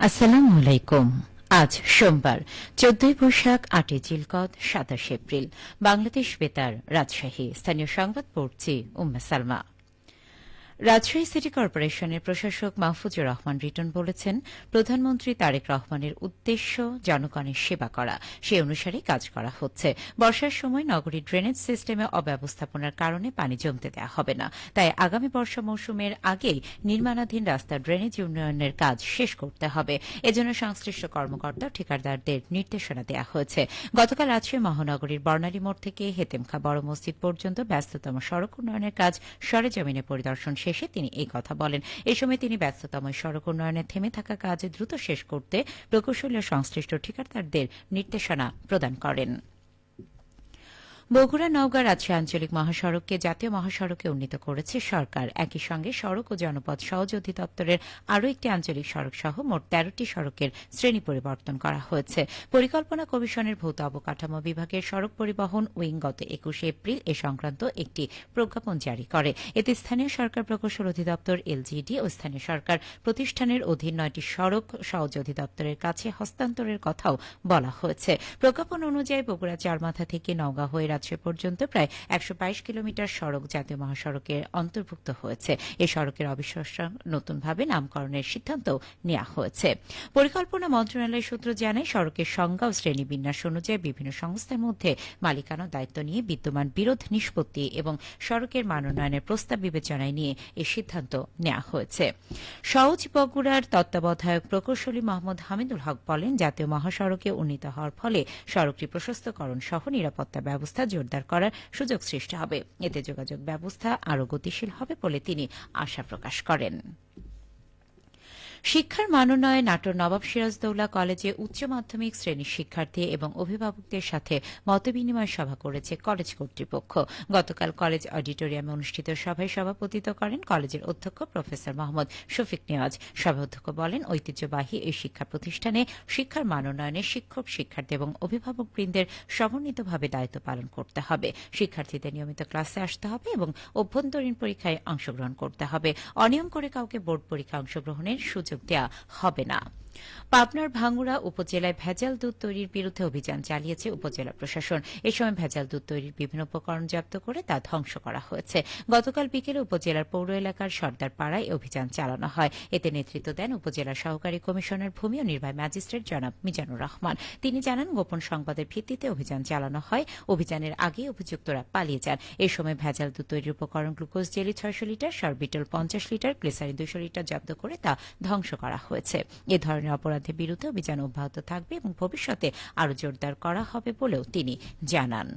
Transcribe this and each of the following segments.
আসসালামু আলাইকুম। আজ সোমবার ১৪ বৈশাখ ৮ জিলকদ ২৭ এপ্রিল। বাংলাদেশ বেতার, রাজশাহী। স্থানীয় সংবাদ পড়ছি উম্মে সালমা। রাজশাহী সিটি কর্পোরেশনের প্রশাসক মাহফুজুর রহমান রিটন বলেছেন, প্রধানমন্ত্রী তারেক রহমানের উদ্দেশ্য জনগণের সেবা করা, সে অনুসারেই কাজ করা হচ্ছে। বর্ষার সময় নগরীর ড্রেনেজ সিস্টেমে অব্যবস্থাপনার কারণে পানি জমতে দেওয়া হবে না। তাই আগামী বর্ষা মৌসুমের আগেই নির্মাণাধীন রাস্তা ড্রেনেজ উন্নয়নের কাজ শেষ করতে হবে। এজন্য সংশ্লিষ্ট কর্মকর্তা ও ঠিকাদারদের নির্দেশনা দেওয়া হয়েছে। গতকাল রাজশাহী মহানগরীর বর্ণালী মোড় থেকে হেতেমখা বড় মসজিদ পর্যন্ত ব্যস্ততম সড়ক উন্নয়নের কাজ সরেজমিনে পরিদর্শন শেষে তিনি এই কথা বলেন। এ সময় তিনি ব্যস্ততম সড়ক উন্নয়নে থেমে থাকা কাজ দ্রুত শেষ করতে প্রকৌশলী ও সংশ্লিষ্ট ঠিকাদারদের নির্দেশনা প্রদান করেন। বগুড়া নওগাঁ রাজশাহী আঞ্চলিক মহাসড়ককে জাতীয় মহাসড়কে উন্নীত করেছে সরকার। একই সঙ্গে সড়ক ও জনপথ সহজ অধিদপ্তরের আরও একটি আঞ্চলিক সড়ক সহ মোট ১৩টি সড়কের শ্রেণী পরিবর্তন করা হয়েছে। পরিকল্পনা কমিশনের ভৌত অবকাঠামো বিভাগের সড়ক পরিবহন উইং গত ২১ এপ্রিল এ সংক্রান্ত একটি প্রজ্ঞাপন জারি করে। এতে স্থানীয় সরকার প্রকৌশল অধিদপ্তর এলজিডি ও স্থানীয় সরকার প্রতিষ্ঠানের অধীন ৯টি সড়ক সহজ অধিদপ্তরের কাছে হস্তান্তরের কথাও বলা হয়েছে। প্রজ্ঞাপন অনুযায়ী বগুড়া চারমাথা থেকে নওগাঁ হয়ে রাজশাহী পর্যন্ত প্রায় ১২২ কিলোমিটার সড়ক জাতীয় মহাসড়কের অন্তর্ভুক্ত হয়েছে। এই সড়কের অবিশ্বাস্য নতুনভাবে নামকরণের সিদ্ধান্ত নেওয়া হয়েছে। পরিকল্পনা মন্ত্রণালয় সূত্র জানায়, সড়কের সংজ্ঞা ও শ্রেণীবিন্যাস অনুযায়ী বিভিন্ন সংস্থার মধ্যে মালিকানা দায়িত্ব নিয়ে বিদ্যমান বিরোধ নিষ্পত্তি এবং সড়কের মানোন্নয়নের প্রস্তাব বিবেচনায় নিয়ে এই সিদ্ধান্ত নেওয়া হয়েছে। সওজ বগুড়ার তত্ত্বাবধায়ক প্রকৌশলী মোহাম্মদ হামিদুল হক বলেন, জাতীয় মহাসড়কে উন্নীত হওয়ার ফলে সড়কটি প্রশস্তকরণ সহ নিরাপত্তা ব্যবস্থা জোরদার করার সুযোগ সৃষ্টি হবে। এতে যোগাযোগ ব্যবস্থা আরও গতিশীল হবে বলে তিনি আশা প্রকাশ করেন। শিক্ষার মানোন্নয়ে নাটোর নবাব সিরাজদৌলা কলেজে উচ্চ মাধ্যমিক শ্রেণীর শিক্ষার্থী এবং অভিভাবকদের সাথে মতবিনিময় সভা করেছে কলেজ কর্তৃপক্ষ। গতকাল কলেজ অডিটোরিয়ামে অনুষ্ঠিত সভায় সভাপতিত্ব করেন কলেজের অধ্যক্ষ প্রফেসর মোহাম্মদ শফিক নিয়াজ। সভাধ্যক্ষ বলেন, ঐতিহ্যবাহী এই শিক্ষা প্রতিষ্ঠানে শিক্ষার মানোন্নয়নে শিক্ষক, শিক্ষার্থী এবং অভিভাবকবৃন্দের সমন্বিতভাবে দায়িত্ব পালন করতে হবে। শিক্ষার্থীদের নিয়মিত ক্লাসে আসতে হবে এবং অভ্যন্তরীণ পরীক্ষায় অংশগ্রহণ করতে হবে। অনিয়ম করে কাউকে বোর্ড পরীক্ষায় অংশগ্রহণের সুযোগ দেওয়া হবে না। পাবনার ভাঙ্গুড়া উপজেলায় ভেজাল দুধ তৈরির বিরুদ্ধে অভিযান চালিয়েছে উপজেলা প্রশাসন। এ সময় ভেজাল দুধ তৈরির বিভিন্ন উপকরণ জব্দ করে তা ধ্বংস করা হয়েছে। গতকাল বিকেলে উপজেলার পৌর এলাকার সর্দার পাড়ায় অভিযান চালানো হয়। এতে নেতৃত্ব দেন উপজেলা সহকারী কমিশনার ভূমি ও নির্বাহী ম্যাজিস্ট্রেট জনাব মিজানুর রহমান। তিনি জানান, গোপন সংবাদের ভিত্তিতে অভিযান চালানো হয়। অভিযানের আগেই অভিযুক্তরা পালিয়ে যান। এ সময় ভেজাল দুধ তৈরির উপকরণ glucose jelly ৬০০ litre, sorbitol ৫০ litre, glycerine ২০০ litre জব্দ করে তা ধ্বংস করা হয়েছে। এ ধরনের অপরাধের বিরুদ্ধে অভিযান অব্যাহত থাকবে এবং ভবিষ্যতে আরও জোরদার করা হবে বলেও তিনি জানান।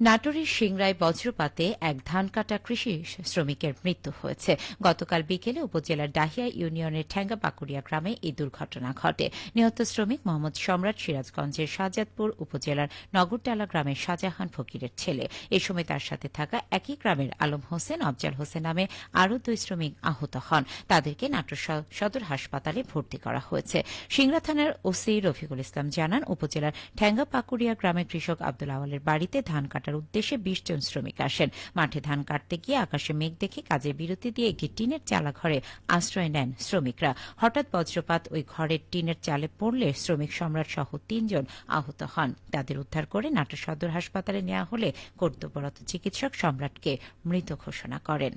নাটোরের সিংড়ায় বজ্রপাতে এক ধান কাটা কৃষি শ্রমিকের মৃত্যু হয়েছে। গতকাল বিকেলে উপজেলার ডাহিয়া ইউনিয়নের ঠ্যাঙ্গাপাকুড়িয়া গ্রামে এই দুর্ঘটনা ঘটে। নিহত শ্রমিক মোহাম্মদ সম্রাট সিরাজগঞ্জের শাহজাদপুর উপজেলার নগরটালা গ্রামের শাহজাহান ফকিরের ছেলে। এ সময় তার সাথে থাকা একই গ্রামের আলম হোসেন, আফজাল হোসেন নামে আরও ২ শ্রমিক আহত হন। তাদেরকে নাটোর সদর হাসপাতালে ভর্তি করা হয়েছে। সিংড়া থানার ওসি রফিকুল ইসলাম জানান, উপজেলার ঠ্যাঙ্গাপাকুড়িয়া গ্রামের কৃষক আব্দুল আওয়ালের বাড়িতে ধান কাটার উদ্দেশ্যে ২০ জন শ্রমিক আসেন। মাঠে ধান কাটতে গিয়ে আকাশে মেঘ দেখে কাজে বিরতি দিয়ে একটি টিনের চালা ঘরে আশ্রয় নেন শ্রমিকরা। হঠাৎ বজ্রপাত ওই ঘরের টিনের চালে পড়লে শ্রমিক সম্রাট সহ ৩ জন আহত হন। তাদের উদ্ধার করে নাটোর সদর হাসপাতালে নেওয়া হলে কর্তব্যরত চিকিৎসক সম্রাটকে মৃত ঘোষণা করেন।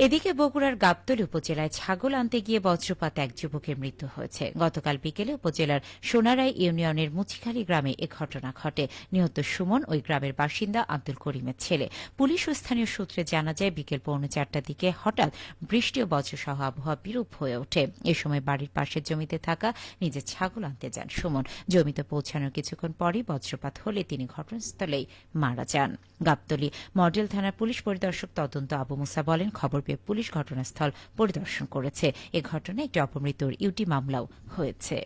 এদিকে বগুড়ার গাবতলী উপজেলায় ছাগল আনতে গিয়ে বজ্রপাতে এক যুবকের মৃত্যু হয়েছে। গতকাল বিকেলে উপজেলার সোনারাই ইউনিয়নের মুচিখালী গ্রামে এ ঘটনা ঘটে। নিহত সুমন ওই গ্রামের বাসিন্দা আব্দুল করিমের ছেলে। পুলিশ ও স্থানীয় সূত্রে জানা যায়, বিকেল ৪:৩০টার দিকে হঠাৎ বৃষ্টি ও বজ্রসহ আবহাওয়া বিরূপ হয়ে ওঠে। এ সময় বাড়ির পাশের জমিতে থাকা নিজের ছাগল আনতে যান সুমন। জমিতে পৌঁছানোর কিছুক্ষণ পরই বজ্রপাত হলে তিনি ঘটনাস্থলেই মারা যান। গাবতলী মডেল থানার পুলিশ পরিদর্শক তদন্ত আবু মুসা বলেন, খবর পেয়ে পুলিশ ঘটনাস্থল পরিদর্শন করেছে। এ ঘটনায় একটি অপমৃত্যুর ইউটি মামলাও হয়েছে।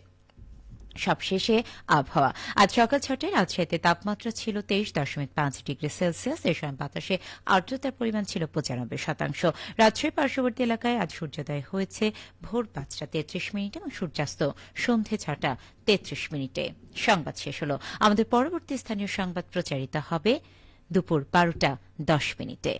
সবশেষে আবহাওয়া। আজ সকাল ৬টায় রাজশাহীতে তাপমাত্রা ছিল ২৩.৫ ডিগ্রি সেলসিয়াস। এ সময় বাতাসে আর্দ্রতার পরিমাণ ছিল ৯৫%। রাজশাহী পার্শ্ববর্তী এলাকায় আজ সূর্যোদয় হয়েছে ভোর ৫টা ৩৩ এবং সূর্যাস্ত সন্ধে ৬টা ৩৩। সংবাদ শেষ হল। আমাদের পরবর্তী স্থানীয় সংবাদ প্রচারিত হবে দুপুর ১২টা ১০।